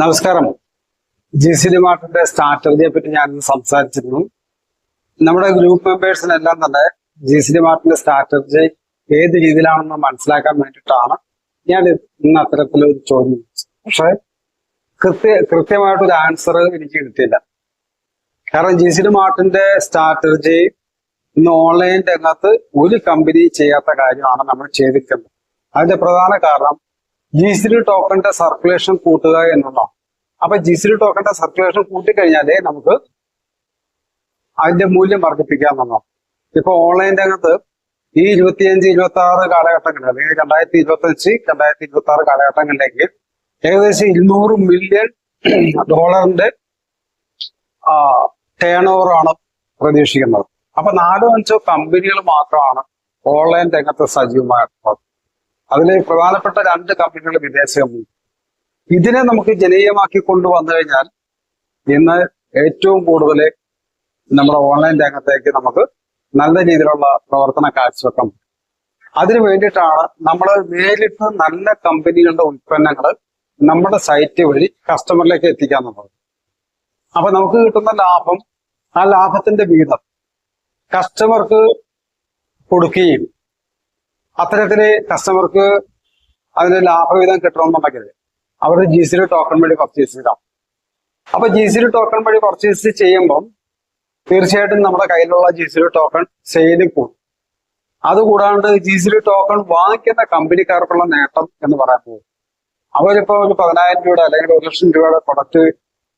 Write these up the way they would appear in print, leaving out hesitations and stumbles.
നമസ്കാരം. GCD മാർട്ടിന്റെ സ്ട്രാറ്റജിയെ പറ്റി ഞാൻ സംസാരിച്ചിരുന്നു. നമ്മുടെ ഗ്രൂപ്പ് മെമ്പേഴ്സിനെല്ലാം തന്നെ GCD മാർട്ടിന്റെ സ്ട്രാറ്റജി ഏത് രീതിയിലാണെന്ന് മനസ്സിലാക്കാൻ വേണ്ടിയിട്ടാണ് ഞാൻ ഇന്ന് അത്തരത്തിലൊരു ചോദ്യം ചോദിച്ചത്. പക്ഷെ കൃത്യമായിട്ടൊരു ആൻസർ എനിക്ക് കിട്ടിയില്ല. കാരണം GCD മാർട്ടിന്റെ സ്ട്രാറ്റജി ഇന്ന് ഓൺലൈൻ രംഗത്ത് ഒരു കമ്പനി ചെയ്യാത്ത കാര്യമാണ് നമ്മൾ ചെയ്തിരിക്കുന്നത്. അതിന്റെ പ്രധാന കാരണം GCD ടോക്കന്റെ സർക്കുലേഷൻ കൂട്ടുക എന്നുള്ളതാണ്. അപ്പൊ GCD ടോക്കന്റെ സർക്കുലേഷൻ കൂട്ടിക്കഴിഞ്ഞാലേ നമുക്ക് അതിന്റെ മൂല്യം വർദ്ധിപ്പിക്കാമെന്നതാണ്. ഇപ്പൊ ഓൺലൈൻ രംഗത്ത് ഈ 25-26 കാലഘട്ടങ്ങളിൽ, അല്ലെങ്കിൽ 2025, 2026 കാലഘട്ടങ്ങളിലേക്ക് ഏകദേശം $200 മില്യൺ ടേൺ ഓവർ ആണ് പ്രതീക്ഷിക്കുന്നത്. അപ്പൊ 4-5 കമ്പനികൾ മാത്രമാണ് ഓൺലൈൻ രംഗത്ത് സജീവമായിട്ടുള്ളത്. അതിൽ പ്രധാനപ്പെട്ട 2 കമ്പനികൾ വിദേശ കമ്പനി. ഇതിനെ നമുക്ക് ജനകീയമാക്കി കൊണ്ടുവന്നു കഴിഞ്ഞാൽ ഇന്ന് ഏറ്റവും കൂടുതൽ നമ്മുടെ ഓൺലൈൻ രംഗത്തേക്ക് നമുക്ക് നല്ല രീതിയിലുള്ള പ്രവർത്തനം കാഴ്ചവെക്കാം. അതിനു വേണ്ടിയിട്ടാണ് നമ്മൾ നേരിട്ട് നല്ല കമ്പനികളുടെ ഉൽപ്പന്നങ്ങൾ നമ്മുടെ സൈറ്റ് വഴി കസ്റ്റമറിലേക്ക് എത്തിക്കാന്നുള്ളത്. അപ്പൊ നമുക്ക് കിട്ടുന്ന ലാഭം, ആ ലാഭത്തിന്റെ വീതം കസ്റ്റമർക്ക് കൊടുക്കുകയും അത്തരത്തില് കസ്റ്റമർക്ക് അതിന് ലാഭവിധം കിട്ടണമെന്നുണ്ടെങ്കിൽ അവർ GCD ടോക്കൺ വഴി പർച്ചേസ് ചെയ്താം. അപ്പൊ GCD ടോക്കൺ വഴി പർച്ചേസ് ചെയ്യുമ്പം തീർച്ചയായിട്ടും നമ്മുടെ കയ്യിലുള്ള GCD ടോക്കൺ സെയിലിൽ പോകും. അതുകൂടാണ്ട് GCD ടോക്കൺ വാങ്ങിക്കുന്ന കമ്പനിക്കാർക്കുള്ള നേട്ടം എന്ന് പറയാൻ പോകും. അവരിപ്പോ ഒരു 10,000 രൂപയുടെ അല്ലെങ്കിൽ 1,00,000 രൂപയുടെ പ്രൊഡക്റ്റ്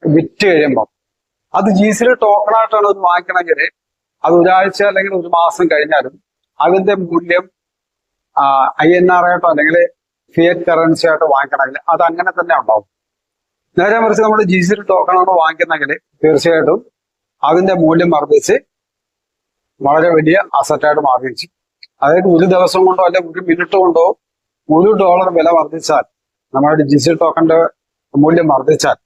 വിറ്റ് കഴിയുമ്പോൾ അത് GCD ടോക്കണായിട്ടാണ് അത് വാങ്ങിക്കണമെങ്കിൽ അത് ഒരാഴ്ച അല്ലെങ്കിൽ ഒരു മാസം കഴിഞ്ഞാലും അതിന്റെ മൂല്യം INR ആയിട്ടോ അല്ലെങ്കിൽ ഫിയറ്റ് കറൻസി ആയിട്ടോ വാങ്ങിക്കണമെങ്കിൽ അത് അങ്ങനെ തന്നെ ഉണ്ടാവും. നേരെ മറിച്ച് നമ്മൾ GCD ടോക്കണാണ് വാങ്ങിക്കുന്നെങ്കിൽ തീർച്ചയായിട്ടും അതിന്റെ മൂല്യം വർദ്ധിച്ച് വളരെ വലിയ അസറ്റായിട്ട് മാറിച്ചു. അതായത് ഒരു ദിവസം കൊണ്ടോ അല്ലെങ്കിൽ ഒരു മിനിറ്റ് കൊണ്ടോ $1 വില വർദ്ധിച്ചാൽ, നമ്മുടെ GCD ടോക്കന്റെ മൂല്യം വർദ്ധിച്ചാൽ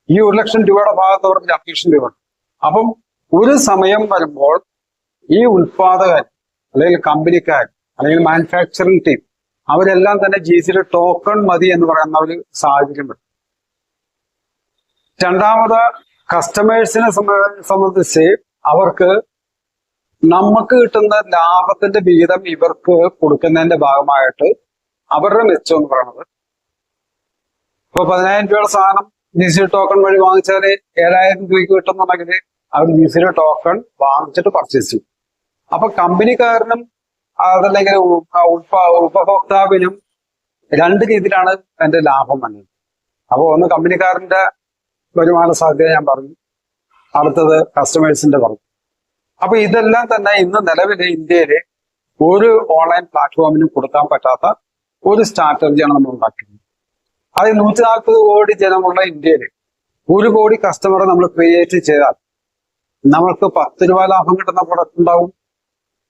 ഈ 1,00,000 രൂപയുടെ ഭാഗത്ത് അവർക്ക് 2,00,000 രൂപ ഉണ്ട്. അപ്പം ഒരു സമയം വരുമ്പോൾ ഈ ഉൽപാദകൻ അല്ലെങ്കിൽ കമ്പനിക്കാർ അല്ലെങ്കിൽ മാനുഫാക്ചറിംഗ് ടീം അവരെല്ലാം തന്നെ GCD ടോക്കൺ മതി എന്ന് പറയുന്ന ഒരു സാഹചര്യം വരും. രണ്ടാമത് കസ്റ്റമേഴ്സിനെ സംബന്ധിച്ച് അവർക്ക് നമുക്ക് കിട്ടുന്ന ലാഭത്തിന്റെ വിഹിതം ഇവർക്ക് കൊടുക്കുന്നതിന്റെ ഭാഗമായിട്ട് അവരുടെ മെച്ചം എന്ന് പറയുന്നത്, ഇപ്പൊ 10,000 രൂപയുടെ സാധനം GCD ടോക്കൺ വഴി വാങ്ങിച്ചാൽ 7,000 രൂപയ്ക്ക് കിട്ടുന്നുണ്ടെങ്കിൽ അവർ GCD ടോക്കൺ വാങ്ങിച്ചിട്ട് പർച്ചേസ് ചെയ്യും. അപ്പൊ കമ്പനിക്കാരനും അതല്ലെങ്കിൽ ഉപഭോക്താവിനും 2 രീതിയിലാണ് എന്റെ ലാഭം വന്നത്. അപ്പൊ ഒന്ന് കമ്പനിക്കാരന്റെ വരുമാന സാധ്യത ഞാൻ പറഞ്ഞു, അടുത്തത് കസ്റ്റമേഴ്സിന്റെ പറഞ്ഞു. അപ്പൊ ഇതെല്ലാം തന്നെ ഇന്ന് നിലവിലെ ഇന്ത്യയിലെ ഒരു ഓൺലൈൻ പ്ലാറ്റ്ഫോമിനും കൊടുക്കാൻ പറ്റാത്ത ഒരു സ്ട്രാറ്റജിയാണ് നമ്മൾ ഉണ്ടാക്കുന്നത്. അത് 140 കോടി ജനമുള്ള ഇന്ത്യയിൽ 1 കോടി കസ്റ്റമറെ നമ്മൾ ക്രിയേറ്റ് ചെയ്താൽ നമ്മൾക്ക് 10 രൂപ ലാഭം കിട്ടുന്ന പ്രൊഡക്റ്റ് ഉണ്ടാവും,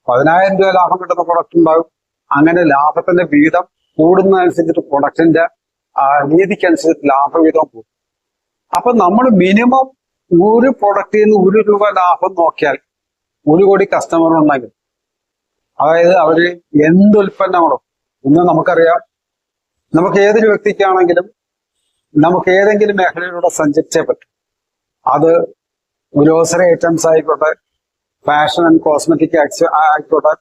10,000 രൂപ ലാഭം കിട്ടുന്ന പ്രൊഡക്റ്റ് ഉണ്ടാവും. അങ്ങനെ ലാഭത്തിന്റെ വീതം കൂടുന്നതനുസരിച്ചിട്ട് പ്രൊഡക്റ്റിന്റെ രീതിക്കനുസരിച്ച് ലാഭവിധം കൂടും. അപ്പൊ നമ്മൾ മിനിമം ഒരു പ്രൊഡക്റ്റിൽ നിന്ന് 1 രൂപ ലാഭം നോക്കിയാൽ 1 കോടി കസ്റ്റമർ ഉണ്ടെങ്കിൽ, അതായത് അവര് എന്ത് ഉൽപ്പന്നങ്ങളും, ഇന്ന് നമുക്കറിയാം, നമുക്ക് ഏതൊരു വ്യക്തിക്കാണെങ്കിലും നമുക്ക് ഏതെങ്കിലും മേഖലയിലൂടെ സഞ്ചരിച്ചേ പറ്റും. അത് ഗ്രോസറി ഐറ്റംസ് ആയിക്കോട്ടെ, ഫാഷൻ ആൻഡ് കോസ്മെറ്റിക് ആയിക്കോട്ടെ,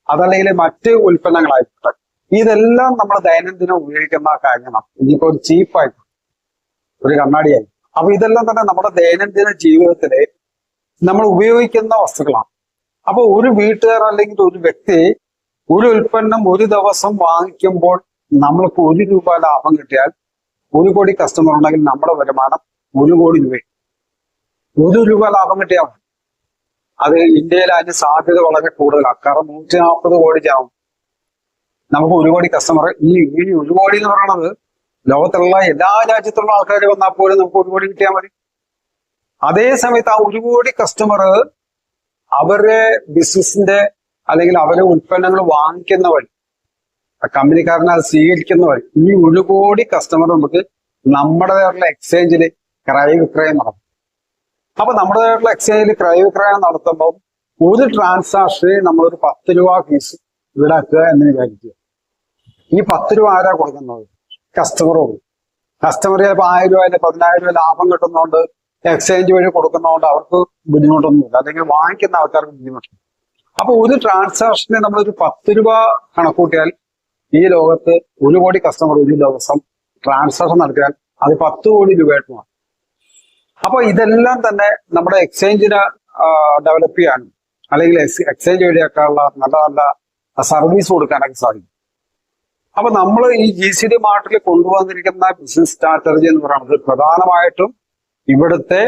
അതല്ലെങ്കിൽ മറ്റ് ഉൽപ്പന്നങ്ങളായിക്കോട്ടെ, ഇതെല്ലാം നമ്മൾ ദൈനംദിനം ഉപയോഗിക്കുന്ന കാര്യമാണ്. ഇനിയിപ്പോ ഒരു ചീപ്പായിക്കോട്ടെ, ഒരു കണ്ണാടിയായി, അപ്പൊ ഇതെല്ലാം തന്നെ നമ്മുടെ ദൈനംദിന ജീവിതത്തില് നമ്മൾ ഉപയോഗിക്കുന്ന വസ്തുക്കളാണ്. അപ്പൊ ഒരു വീട്ടുകാർ അല്ലെങ്കിൽ ഒരു വ്യക്തി ഒരു ഉൽപ്പന്നം ഒരു ദിവസം വാങ്ങിക്കുമ്പോൾ നമ്മൾക്ക് 1 രൂപ ലാഭം കിട്ടിയാൽ 1 കോടി കസ്റ്റമർ ഉണ്ടെങ്കിൽ നമ്മുടെ വരുമാനം 1 കോടി രൂപ. 1 രൂപ ലാഭം കിട്ടിയാൽ അത് ഇന്ത്യയിൽ അതിന് സാധ്യത വളരെ കൂടുതലാണ്. കാരണം 140 കോടി ജനം, നമുക്ക് 1 കോടി കസ്റ്റമർ. ഈ 1 കോടി എന്ന് പറയുന്നത് ലോകത്തുള്ള എല്ലാ രാജ്യത്തുള്ള ആൾക്കാർ വന്നാൽ പോലും നമുക്ക് 1 കോടി കിട്ടിയാൽ മതി. അതേ സമയത്ത് ആ 1 കോടി കസ്റ്റമർ അവരുടെ ബിസിനസിന്റെ അല്ലെങ്കിൽ അവരുടെ ഉൽപ്പന്നങ്ങൾ വാങ്ങിക്കുന്ന വഴി, കമ്പനിക്കാരനെ അത് സ്വീകരിക്കുന്ന വഴി ഈ 1 കോടി കസ്റ്റമർ നമുക്ക് നമ്മുടേതായിട്ടുള്ള എക്സ്ചേഞ്ചിൽ ക്രയവിക്രയം നടത്തും. അപ്പൊ നമ്മുടേതായിട്ടുള്ള എക്സ്ചേഞ്ചിൽ ക്രയവിക്രയം നടത്തുമ്പോൾ ഒരു ട്രാൻസാക്ഷന് നമ്മളൊരു 10 രൂപ ഫീസ് ഈടാക്കുക എന്ന് വിചാരിക്കുക. ഈ 10 രൂപ ആരാ കൊടുക്കുന്നത്? കസ്റ്റമർ കൊടുക്കും. കസ്റ്റമർ ചിലപ്പോൾ 1000 രൂപ അല്ലെങ്കിൽ 10,000 രൂപ ലാഭം കിട്ടുന്നതുകൊണ്ട് എക്സ്ചേഞ്ച് വഴി കൊടുക്കുന്നതുകൊണ്ട് അവർക്ക് ബുദ്ധിമുട്ടൊന്നുമില്ല, അല്ലെങ്കിൽ വാങ്ങിക്കുന്ന ആൾക്കാർക്ക് ബുദ്ധിമുട്ടുണ്ട്. അപ്പൊ ഒരു ട്രാൻസാക്ഷന് നമ്മളൊരു 10 രൂപ കണക്കൂട്ടിയാൽ ഈ ലോകത്ത് 1 കോടി കസ്റ്റമർ ഒരു ദിവസം ട്രാൻസാക്ഷൻ നടത്തിയാൽ അത് 10 കോടി രൂപയായിട്ട് മാറും. അപ്പൊ ഇതെല്ലാം തന്നെ നമ്മുടെ എക്സ്ചേഞ്ചിനെ ഡെവലപ്പ് ചെയ്യാനും അല്ലെങ്കിൽ എക്സ്ചേഞ്ച് വഴിയൊക്കെയുള്ള നല്ല നല്ല സർവീസ് കൊടുക്കാനൊക്കെ സാധിക്കും. അപ്പൊ നമ്മൾ ഈ GCD മാർട്ടിൽ കൊണ്ടുവന്നിരിക്കുന്ന ബിസിനസ് സ്ട്രാറ്റജി എന്ന് പറയുന്നത് പ്രധാനമായിട്ടും ഇവിടുത്തെ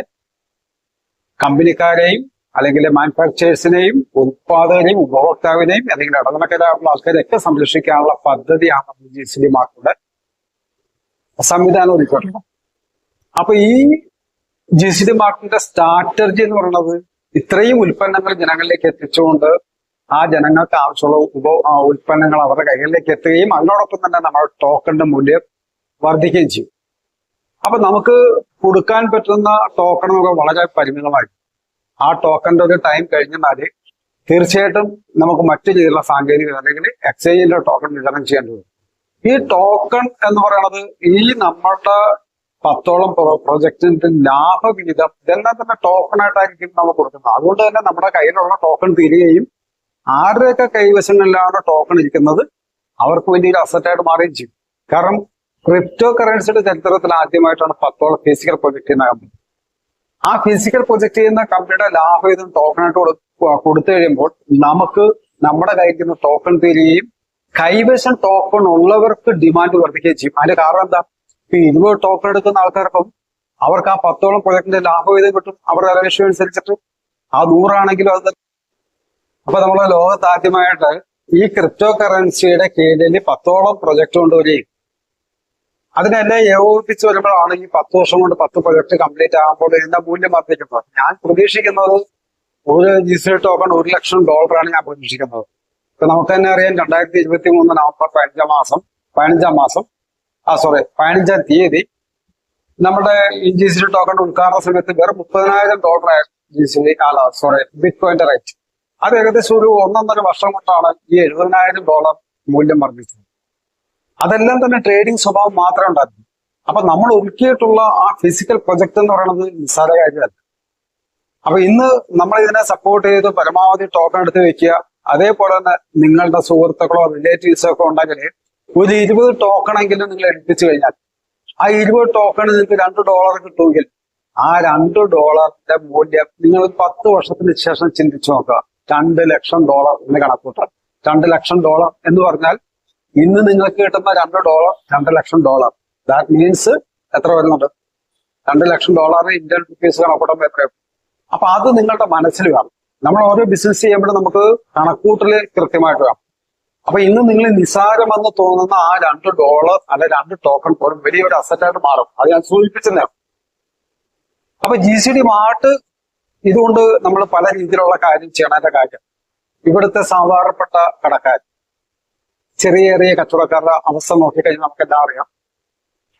കമ്പനിക്കാരെയും അല്ലെങ്കിൽ മാനുഫാക്ചേഴ്സിനെയും ഉത്പാദകരെയും ഉപഭോക്താവിനെയും അല്ലെങ്കിൽ ഇടനിലക്കാരായിട്ടുള്ള ആൾക്കാരെയൊക്കെ സംരക്ഷിക്കാനുള്ള പദ്ധതിയാണ് GCD മാർട്ടിന്റെ സംവിധാനം ഒരുക്കിയിട്ടുള്ളത്. അപ്പൊ ഈ GCD മാർട്ടിന്റെ സ്ട്രാറ്റജി എന്ന് പറയുന്നത് ഇത്രയും ഉൽപ്പന്നങ്ങൾ ജനങ്ങളിലേക്ക് എത്തിച്ചുകൊണ്ട് ആ ജനങ്ങൾക്ക് ആവശ്യമുള്ള ഉൽപ്പന്നങ്ങൾ അവരുടെ കൈകളിലേക്ക് എത്തുകയും അതിനോടൊപ്പം തന്നെ നമ്മുടെ ടോക്കണിന്റെ മൂല്യം വർദ്ധിക്കുകയും ചെയ്യും. അപ്പൊ നമുക്ക് കൊടുക്കാൻ പറ്റുന്ന ടോക്കണുകൾ വളരെ പരിമിതമായി. ആ ടോക്കണിന്റെ ഒരു ടൈം കഴിഞ്ഞാൽ തീർച്ചയായിട്ടും നമുക്ക് മറ്റു രീതിയിലുള്ള സാങ്കേതികത അല്ലെങ്കിൽ എക്സ്ചേഞ്ചിന്റെ ടോക്കൺ വിതരണം ചെയ്യേണ്ടി വരും. ഈ ടോക്കൺ എന്ന് പറയുന്നത് ഈ നമ്മളുടെ 10ഓളം പ്രൊജക്ടിന്റെ ലാഭവിഹിതം ഇതെല്ലാം തന്നെ ടോക്കണായിട്ടായിരിക്കും നമ്മൾ കൊടുക്കുന്നത്. അതുകൊണ്ട് തന്നെ നമ്മുടെ കയ്യിലുള്ള ടോക്കൺ തീരുകയും ആരുടെയൊക്കെ കൈവശങ്ങളിലാണ് ടോക്കൺ ഇരിക്കുന്നത് അവർക്ക് വലിയൊരു അസറ്റായിട്ട് മാറുകയും ചെയ്യും. കാരണം ക്രിപ്റ്റോ കറൻസിയുടെ ചരിത്രത്തിൽ ആദ്യമായിട്ടാണ് 10ഓളം ഫിസിക്കൽ പ്രൊജക്ട് ചെയ്യുന്ന കമ്പനി. ആ ഫിസിക്കൽ പ്രൊജക്ട് ചെയ്യുന്ന കമ്പനിയുടെ ലാഭവിഹിതം ടോക്കണായിട്ട് കൊടുത്തു കഴിയുമ്പോൾ നമുക്ക് നമ്മുടെ കയ്യിൽ ടോക്കൺ തീരുകയും കൈവശം ടോക്കൺ ഉള്ളവർക്ക് ഡിമാൻഡ് വർദ്ധിക്കുകയും ചെയ്യും. അതിന്റെ കാരണം എന്താ? ഇപ്പൊ 20 ടോക്കൺ എടുക്കുന്ന ആൾക്കാർക്കും അവർക്ക് ആ 10ഓളം പ്രൊജക്ടിന്റെ ലാഭവിഹിതം കിട്ടും അവരുടെ റേഷ്യോ അനുസരിച്ചിട്ട്. ആ 100 ആണെങ്കിലും അത്. അപ്പൊ നമ്മളെ ലോകത്ത് ആദ്യമായിട്ട് ഈ ക്രിപ്റ്റോ കറൻസിയുടെ കീഴിൽ 10ഓളം പ്രൊജക്ട് കൊണ്ടുവരികയും അതിനെല്ലാം ഏകോപിപ്പിച്ച് വരുമ്പോഴാണ് ഈ 10 വർഷം കൊണ്ട് 10 പ്രൊജക്ട് കംപ്ലീറ്റ് ആകുമ്പോൾ ഇതിന്റെ മൂല്യം വർദ്ധിക്കുന്നത്. ഞാൻ പ്രതീക്ഷിക്കുന്നത് ഒരു GCD ടോക്കൺ $1,00,000 ഞാൻ പ്രതീക്ഷിക്കുന്നത്. ഇപ്പൊ നമുക്ക് തന്നെ അറിയാം 2023 നവംബർ 15-ാം തീയതി നമ്മുടെ ഈ GCD ടോക്കൺ ഉദ്ഘാടന സമയത്ത് വെറും $30,000 ബിറ്റ്കോയിന്റെ റേറ്റ്. അത് ഏകദേശം ഒരു 1.5 വർഷം കൊണ്ടാണ് ഈ $70,000 മൂല്യം വർദ്ധിച്ചത്. അതെല്ലാം തന്നെ ട്രേഡിംഗ് സ്വഭാവം മാത്രമേ ഉണ്ടായിരുന്നു. അപ്പൊ നമ്മൾ ഒരുക്കിയിട്ടുള്ള ആ ഫിസിക്കൽ പ്രൊജക്ട് എന്ന് പറയുന്നത് നിസ്സാര കാര്യമല്ല. അപ്പൊ ഇന്ന് നമ്മൾ ഇതിനെ സപ്പോർട്ട് ചെയ്ത് പരമാവധി ടോക്കൺ എടുത്ത് വെക്കുക. അതേപോലെ തന്നെ നിങ്ങളുടെ സുഹൃത്തുക്കളോ റിലേറ്റീവ്സോ ഒക്കെ ഉണ്ടെങ്കിൽ ഒരു 20 ടോക്കണെങ്കിലും നിങ്ങൾ എടുപ്പിച്ചു കഴിഞ്ഞാൽ ആ 20 ടോക്കൺ നിങ്ങൾക്ക് $2 കിട്ടുമെങ്കിൽ ആ $2 മൂല്യം നിങ്ങൾ 10 വർഷത്തിന് ശേഷം ചിന്തിച്ചു നോക്കുക. $2,00,000 എന്ന് കണക്കൂട്ടാം. $2,00,000 എന്ന് പറഞ്ഞാൽ ഇന്ന് നിങ്ങൾക്ക് കിട്ടുന്ന $2,00,000 ദാറ്റ് മീൻസ് എത്ര വരുന്നുണ്ട്? $2,00,000 ഇന്ത്യൻ റുപ്പീസ് കണക്കൂട്ടുമ്പോൾ എത്രയും. അപ്പൊ അത് നിങ്ങളുടെ മനസ്സിൽ വേണം. നമ്മൾ ഓരോ ബിസിനസ് ചെയ്യുമ്പോഴും നമുക്ക് കണക്കൂട്ടല് കൃത്യമായിട്ട് വേണം. അപ്പൊ ഇന്ന് നിങ്ങൾ നിസ്സാരമെന്ന് തോന്നുന്ന ആ $2 അല്ലെ 2 ടോക്കൺ പോലും വലിയൊരു അസറ്റായിട്ട് മാറും. അത് ഞാൻ സൂചിപ്പിച്ചതാണ്. അപ്പൊ GCD മാർട്ട് ഇതുകൊണ്ട് നമ്മൾ പല രീതിയിലുള്ള കാര്യം ചെയ്യണതിന്റെ കാര്യം ഇവിടുത്തെ സാധാരണപ്പെട്ട കടക്കാർ ചെറിയ കച്ചവടക്കാരുടെ അവസ്ഥ നോക്കിക്കഴിഞ്ഞാൽ നമുക്കെല്ലാം അറിയാം.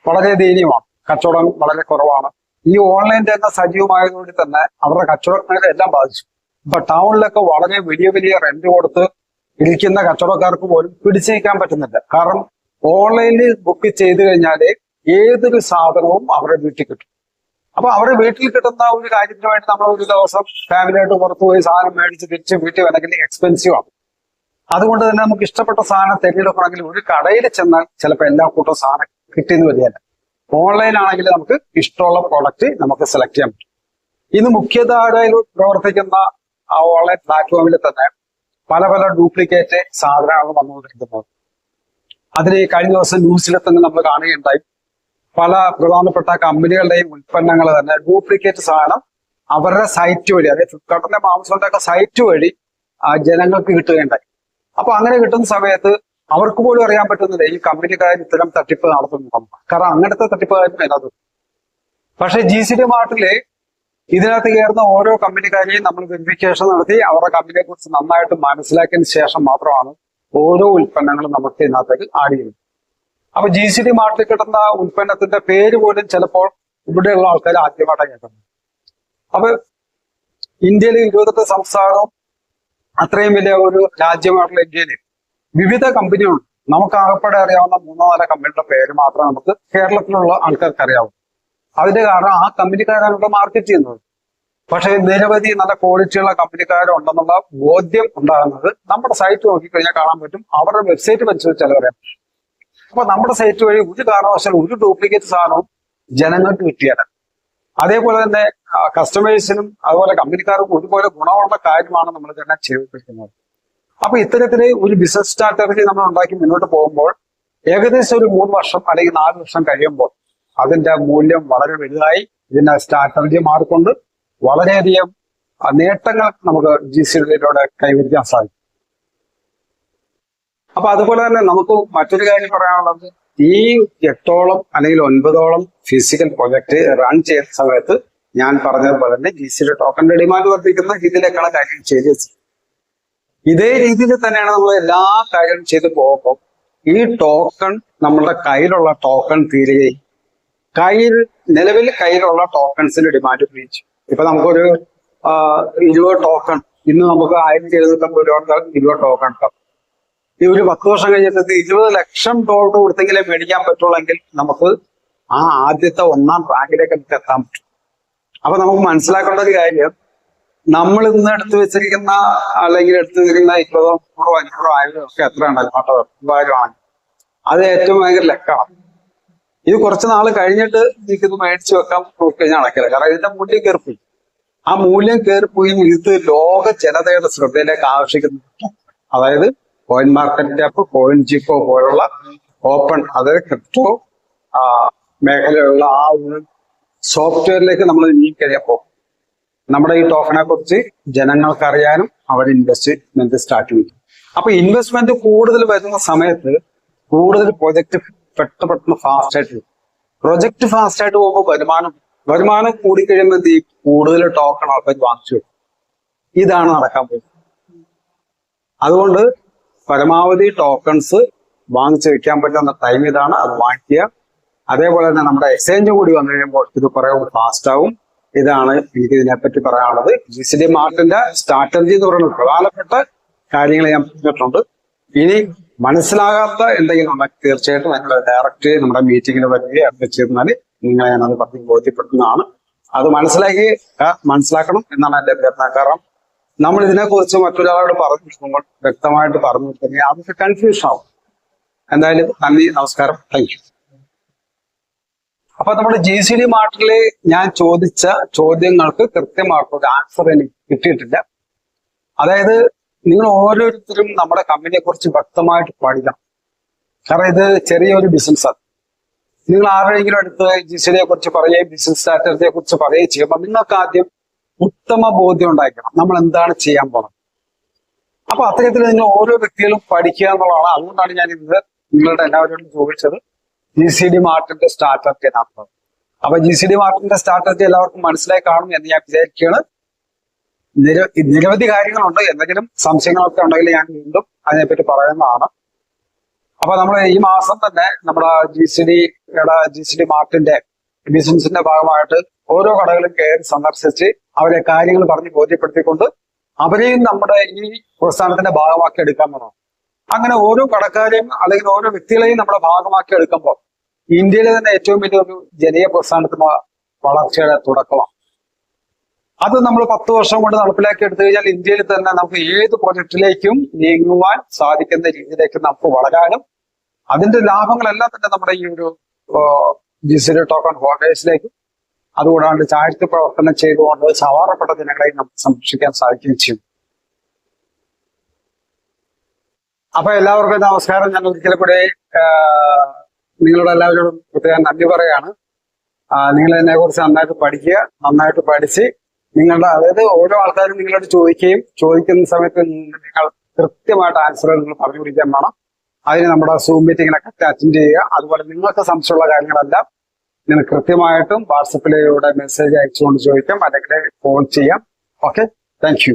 വളരെ ദയനീയമാണ്. കച്ചവടം വളരെ കുറവാണ്. ഈ ഓൺലൈൻ തന്നെ സജീവമായതുകൊണ്ട് തന്നെ അവരുടെ കച്ചവടങ്ങളെ എല്ലാം ബാധിച്ചു. ഇപ്പൊ ടൗണിലൊക്കെ വളരെ വലിയ റെന്റ് കൊടുത്ത് ഇരിക്കുന്ന കച്ചവടക്കാർക്ക് പോലും പിടിച്ചു നിൽക്കാൻ പറ്റുന്നില്ല. കാരണം ഓൺലൈനിൽ ബുക്ക് ചെയ്ത് കഴിഞ്ഞാല് ഏതൊരു സാധനവും അവരുടെ വീട്ടിൽ കിട്ടും. അപ്പൊ അവരുടെ വീട്ടിൽ കിട്ടുന്ന ഒരു കാര്യത്തിന് വേണ്ടി നമ്മൾ ഒരു ദിവസം ഫാമിലിയായിട്ട് പുറത്തു പോയി സാധനം മേടിച്ച് തിരിച്ച് വീട്ടിൽ വരണമെങ്കിൽ എക്സ്പെൻസീവ് ആണ്. അതുകൊണ്ട് തന്നെ നമുക്ക് ഇഷ്ടപ്പെട്ട സാധനം തിരഞ്ഞെടുക്കണമെങ്കിൽ ഒരു കടയിൽ ചെന്നാൽ ചിലപ്പോൾ എല്ലാ കൂട്ടം സാധനം കിട്ടിയെന്ന് വരികയല്ല. ഓൺലൈൻ ആണെങ്കിൽ നമുക്ക് ഇഷ്ടമുള്ള പ്രോഡക്റ്റ് നമുക്ക് സെലക്ട് ചെയ്യാൻ പറ്റും. ഇന്ന് മുഖ്യധാരയിൽ പ്രവർത്തിക്കുന്ന ആ ഓൺലൈൻ പ്ലാറ്റ്ഫോമിൽ തന്നെ പല ഡ്യൂപ്ലിക്കേറ്റ് സാധനങ്ങൾ വന്നുകൊണ്ടിരിക്കുന്നത്. അതിന് കഴിഞ്ഞ ദിവസം ന്യൂസിൽ തന്നെ നമ്മൾ കാണുകയുണ്ടായി. പല പ്രധാനപ്പെട്ട കമ്പനികളുടെയും ഉൽപ്പന്നങ്ങൾ തന്നെ ഡ്യൂപ്ലിക്കേറ്റ് സാധനം അവരുടെ സൈറ്റ് വഴി, അതായത് ഫ്ലിപ്കാർട്ടിന്റെ ആമസോണിന്റെ ഒക്കെ സൈറ്റ് വഴി ജനങ്ങൾക്ക് കിട്ടുകയുണ്ടായി. അപ്പൊ അങ്ങനെ കിട്ടുന്ന സമയത്ത് അവർക്ക് പോലും അറിയാൻ പറ്റുന്നില്ല ഈ കമ്പനിക്കാർ ഇത്തരം തട്ടിപ്പ് നടത്തുന്നു. കാരണം അങ്ങനത്തെ തട്ടിപ്പുകാരും അതിനകത്ത്. പക്ഷെ GCD മാർട്ടില് ഇതിനകത്ത് കയറുന്ന ഓരോ കമ്പനിക്കാരെയും നമ്മൾ വെരിഫിക്കേഷൻ നടത്തി അവരുടെ കമ്പനിയെ കുറിച്ച് നന്നായിട്ട് മനസ്സിലാക്കിയതിന് ശേഷം മാത്രമാണ് ഓരോ ഉൽപ്പന്നങ്ങളും നമുക്ക് ഇതിനകത്തേക്ക് ആഡ് ചെയ്യുന്നത്. അപ്പൊ GCD മാർട്ടിൽ കിട്ടുന്ന ഉൽപ്പന്നത്തിന്റെ പേര് പോലും ചിലപ്പോൾ ഇവിടെയുള്ള ആൾക്കാർ ആദ്യമായിട്ടാണ് കേൾക്കുന്നത്. അപ്പൊ ഇന്ത്യയിലെ 28 സംസ്ഥാനവും അത്രയും വലിയ ഒരു രാജ്യമായിട്ടുള്ള ഇന്ത്യയിൽ വിവിധ കമ്പനികളുണ്ട്. നമുക്ക് ആകപ്പാടെ അറിയാവുന്ന 3-4 കമ്പനിയുടെ പേര് മാത്രമേ നമുക്ക് കേരളത്തിലുള്ള ആൾക്കാർക്ക് അറിയാവൂ. അതിന്റെ കാരണം ആ കമ്പനിക്കാരാണ് ഇവിടെ മാർക്കറ്റ് ചെയ്യുന്നത്. പക്ഷേ നിരവധി നല്ല ക്വാളിറ്റിയുള്ള കമ്പനിക്കാരുണ്ടെന്നുള്ള ബോധ്യം ഉണ്ടാകുന്നത് നമ്മുടെ സൈറ്റ് നോക്കിക്കഴിഞ്ഞാൽ കാണാൻ പറ്റും. അവരുടെ വെബ്സൈറ്റ് പരിശോധിച്ചാൽ അറിയാം. അപ്പൊ നമ്മുടെ സൈറ്റ് വഴി ഒരു കാരണവശാലും ഒരു ഡ്യൂപ്ലിക്കേറ്റ് സാധനവും ജനങ്ങൾക്ക് കിട്ടിയാൽ, അതേപോലെ തന്നെ കസ്റ്റമേഴ്സിനും അതുപോലെ കമ്പനിക്കാർക്കും ഒരുപോലെ ഗുണമുള്ള കാര്യമാണ് നമ്മൾ ഇതെല്ലാം ചെയ്തിരിക്കുന്നത്. അപ്പൊ ഇത്തരത്തില് ഒരു ബിസിനസ് സ്ട്രാറ്റജി നമ്മൾ ഉണ്ടാക്കി മുന്നോട്ട് പോകുമ്പോൾ ഏകദേശം ഒരു 3 വർഷം അല്ലെങ്കിൽ 4 വർഷം കഴിയുമ്പോൾ അതിന്റെ മൂല്യം വളരെ വലുതായി ഇതിന്റെ സ്ട്രാറ്റജി മാറിക്കൊണ്ട് വളരെയധികം നേട്ടങ്ങൾ നമുക്ക് GCDയിലൂടെ കൈവരിക്കാൻ സാധിക്കും. അപ്പൊ അതുപോലെ തന്നെ നമുക്ക് മറ്റൊരു കാര്യം പറയാനുള്ളത്, ഈ 8ഓളം അല്ലെങ്കിൽ 9ഓളം ഫിസിക്കൽ പ്രൊജക്ട് റൺ ചെയ്യുന്ന സമയത്ത് ഞാൻ പറഞ്ഞതുപോലെ തന്നെ GCD ടോക്കണിന്റെ ഡിമാൻഡ് വർദ്ധിക്കുന്ന രീതിയിലേക്കാണ് കാര്യം ചെയ്ത് ഇതേ രീതിയിൽ തന്നെയാണ് നമ്മൾ എല്ലാ കാര്യങ്ങളും ചെയ്ത് പോകുമ്പോൾ ഈ ടോക്കൺ നമ്മളുടെ കയ്യിലുള്ള ടോക്കൺ തീരുകയും നിലവിൽ കയ്യിലുള്ള ടോക്കൺസിന്റെ ഡിമാൻഡ് ഉപയോഗിച്ചു. ഇപ്പൊ നമുക്കൊരു 20 ടോക്കൺ ഇന്ന് നമുക്ക് 1750 രൂപ 20 ടോക്കൺ ഉണ്ടാവും. ഈ ഒരു 10 വർഷം കഴിഞ്ഞിട്ട് 20 ലക്ഷം ഡോളർ കൊടുത്തെങ്കിലേ മേടിക്കാൻ പറ്റുള്ളെങ്കിൽ നമുക്ക് ആ ആദ്യത്തെ 1ാം റാങ്കിലേക്ക് എത്താൻ പറ്റും. അപ്പൊ നമുക്ക് മനസ്സിലാക്കേണ്ട ഒരു കാര്യം, നമ്മൾ ഇന്ന് എടുത്തു വെച്ചിരിക്കുന്ന അല്ലെങ്കിൽ എടുത്തു വെച്ചിരിക്കുന്ന 20, 100, 500, 1000 ഒക്കെ എത്ര ഉണ്ടല്ലോ 1000 ആണ്. അത് ഏറ്റവും ഭയങ്കര ലക്കാണ്. ഇത് കുറച്ച് നാൾ കഴിഞ്ഞിട്ട് ഇത് മേടിച്ചു വെക്കാൻ നോക്കിക്കഴിഞ്ഞാൽ നടക്കില്ല. കാരണം ഇതിന്റെ മൂല്യം കയറിപ്പോയി. ആ മൂല്യം കയറിപ്പോയി ഇത് ലോക ജനതയുടെ ശ്രദ്ധയിലേക്ക് ആകർഷിക്കുന്നു. അതായത് കോയിൻ മാർക്കറ്റ് ക്യാപ്പ്, കോയിൻ ജിക്കോ പോലുള്ള ഓപ്പൺ, അതായത് ക്രിപ്റ്റോ മേഖലയിലുള്ള ആ ഒരു സോഫ്റ്റ്വെയറിലേക്ക് നമ്മൾ നീങ്ങിക്കഴിഞ്ഞപ്പോൾ നമ്മുടെ ഈ ടോക്കണെ കുറിച്ച് ജനങ്ങൾക്ക് അറിയാനും അവർ ഇൻവെസ്റ്റ്മെന്റ് സ്റ്റാർട്ട് ചെയ്തു. അപ്പൊ ഇൻവെസ്റ്റ്മെന്റ് കൂടുതൽ വരുന്ന സമയത്ത് കൂടുതൽ പ്രൊജക്ട് പെട്ടെന്ന് ഫാസ്റ്റ് ആയിട്ട് പ്രൊജക്ട് ഫാസ്റ്റ് ആയിട്ട് പോകുമ്പോൾ വരുമാനം കൂടിക്കഴിയുമ്പോൾ കൂടുതൽ ടോക്കൺ ആൾക്കാർ വാങ്ങിച്ചു വരും. ഇതാണ് നടക്കാൻ പോകുന്നത്. അതുകൊണ്ട് പരമാവധി ടോക്കൺസ് വാങ്ങിച്ചു വെക്കാൻ പറ്റുന്ന ടൈം ഇതാണ്. അത് വാങ്ങിക്കുക. അതേപോലെ തന്നെ നമ്മുടെ എക്സ്ചേഞ്ച് കൂടി വന്നു കഴിയുമ്പോൾ ഇത് കുറെ കൂടി ഫാസ്റ്റ് ആവും. ഇതാണ് എനിക്ക് ഇതിനെപ്പറ്റി പറയാനുള്ളത്. GCD മാർട്ടിന്റെ സ്ട്രാറ്റജി എന്ന് പറയുന്നത് പ്രധാനപ്പെട്ട കാര്യങ്ങൾ ഞാൻ പറഞ്ഞിട്ടുണ്ട്. ഇനി മനസ്സിലാകാത്ത എന്തെങ്കിലും ഉണ്ടെങ്കിൽ തീർച്ചയായിട്ടും നിങ്ങൾ ഡയറക്റ്റ് നമ്മുടെ മീറ്റിങ്ങിൽ വരികയും ഒക്കെ ചെയ്താൽ നിങ്ങളെ ഞാനത് പറഞ്ഞ് ബോധ്യപ്പെടുത്തുന്നതാണ്. അത് മനസ്സിലാക്കണം എന്നാണ് എന്റെ അഭ്യർത്ഥന. കാരണം നമ്മൾ ഇതിനെക്കുറിച്ച് മറ്റൊരാളോട് പറഞ്ഞു കൊടുക്കുമ്പോൾ വ്യക്തമായിട്ട് പറഞ്ഞു കൊടുത്തെങ്കിൽ അതൊക്കെ കൺഫ്യൂഷൻ ആവും. എന്തായാലും നന്ദി, നമസ്കാരം, താങ്ക് യു. അപ്പൊ നമ്മുടെ GCD മാർട്ടില് ഞാൻ ചോദിച്ച ചോദ്യങ്ങൾക്ക് കൃത്യമായിട്ടൊരു ആൻസർ എനിക്ക് കിട്ടിയിട്ടില്ല. അതായത് നിങ്ങൾ ഓരോരുത്തരും നമ്മുടെ കമ്പനിയെ കുറിച്ച് വ്യക്തമായിട്ട് പഠിക്കണം. കാരണം ഇത് ചെറിയൊരു ബിസിനസ്സാണ്. നിങ്ങൾ ആരുടെയെങ്കിലും അടുത്ത് GCDയെ കുറിച്ച് പറയുകയും ബിസിനസ് സ്ട്രാറ്റജിയെ കുറിച്ച് പറയുകയും ചെയ്യുമ്പോൾ നിങ്ങൾക്ക് ആദ്യം ഉത്തമ ബോധ്യം ഉണ്ടായിരിക്കണം നമ്മൾ എന്താണ് ചെയ്യാൻ പോകുന്നത്. അപ്പൊ അത്തരത്തിൽ നിങ്ങൾ ഓരോ വ്യക്തികളും പഠിക്കുക എന്നുള്ളതാണ്. അതുകൊണ്ടാണ് ഞാൻ ഇന്ന് നിങ്ങളുടെ എല്ലാവരോടും ചോദിച്ചത് GCD മാർട്ടിന്റെ സ്ട്രാറ്റജി എന്നാണ്. അപ്പൊ GCD മാർട്ടിന്റെ സ്ട്രാറ്റജി എല്ലാവർക്കും മനസ്സിലായി കാണും എന്ന് ഞാൻ വിചാരിക്കുകയാണ്. നിരവധി കാര്യങ്ങളുണ്ട്. എന്തെങ്കിലും സംശയങ്ങളൊക്കെ ഉണ്ടെങ്കിൽ ഞാൻ വീണ്ടും അതിനെപ്പറ്റി പറയുന്നതാണ്. അപ്പൊ നമ്മൾ ഈ മാസം തന്നെ നമ്മുടെ GCD മാർട്ടിന്റെ ബിസിനസിന്റെ ഭാഗമായിട്ട് ഓരോ കടകളും കയറി സന്ദർശിച്ച് അവരെ കാര്യങ്ങൾ പറഞ്ഞ് ബോധ്യപ്പെടുത്തിക്കൊണ്ട് അവരെയും നമ്മുടെ ഈ പ്രസ്ഥാനത്തിന്റെ ഭാഗമാക്കി എടുക്കാൻ വേണം. അങ്ങനെ ഓരോ കടക്കാരെയും അല്ലെങ്കിൽ ഓരോ വ്യക്തികളെയും നമ്മുടെ ഭാഗമാക്കി എടുക്കുമ്പോൾ ഇന്ത്യയിലെ തന്നെ ഏറ്റവും വലിയൊരു ജനീയ പ്രസ്ഥാനത്തിന് വളർച്ചയുടെ തുടക്കമാണ്. അത് നമ്മൾ 10 വർഷം കൊണ്ട് നടപ്പിലാക്കി എടുത്തു കഴിഞ്ഞാൽ ഇന്ത്യയിൽ തന്നെ നമുക്ക് ഏത് പ്രൊജക്റ്റിലേക്കും നീങ്ങുവാൻ സാധിക്കുന്ന രീതിയിലേക്ക് നമുക്ക് വളരാനും അതിന്റെ ലാഭങ്ങളെല്ലാം തന്നെ നമ്മുടെ ഈ ഒരു GCD ടോക്കൺ ഹോൾഡേഴ്സിലേക്കും അതുകൂടാണ്ട് ചാരിറ്റി പ്രവർത്തനം ചെയ്തുകൊണ്ട് സവാറപ്പെട്ട ജനങ്ങളെയും നമുക്ക് സംരക്ഷിക്കാൻ സാധിക്കുകയും ചെയ്യും. അപ്പൊ എല്ലാവർക്കും നമസ്കാരം. ഞാൻ ഒരിക്കലും കൂടെ നിങ്ങളുടെ എല്ലാവരോടും പ്രത്യേകം നന്ദി പറയാണ്. നിങ്ങൾ ഇതിനെ കുറിച്ച് നന്നായിട്ട് പഠിക്കുക. നന്നായിട്ട് പഠിച്ച് നിങ്ങളുടെ അതായത് ഓരോ ആൾക്കാരും നിങ്ങളോട് ചോദിക്കുന്ന സമയത്ത് നിങ്ങൾ കൃത്യമായിട്ട് ആൻസറുകൾ നിങ്ങൾ പറഞ്ഞു പിടിക്കാൻ വേണം. അതിന് നമ്മുടെ സൂം മീറ്റിങ്ങിനൊക്കെ അറ്റൻഡ് ചെയ്യുക. അതുപോലെ നിങ്ങൾക്ക് സംശയമുള്ള കാര്യങ്ങളെല്ലാം നിങ്ങൾ കൃത്യമായിട്ടും വാട്സപ്പിലൂടെ മെസ്സേജ് അയച്ചുകൊണ്ട് ചോദിക്കാം, അല്ലെങ്കിൽ ഫോൺ ചെയ്യാം. Okay, thank you.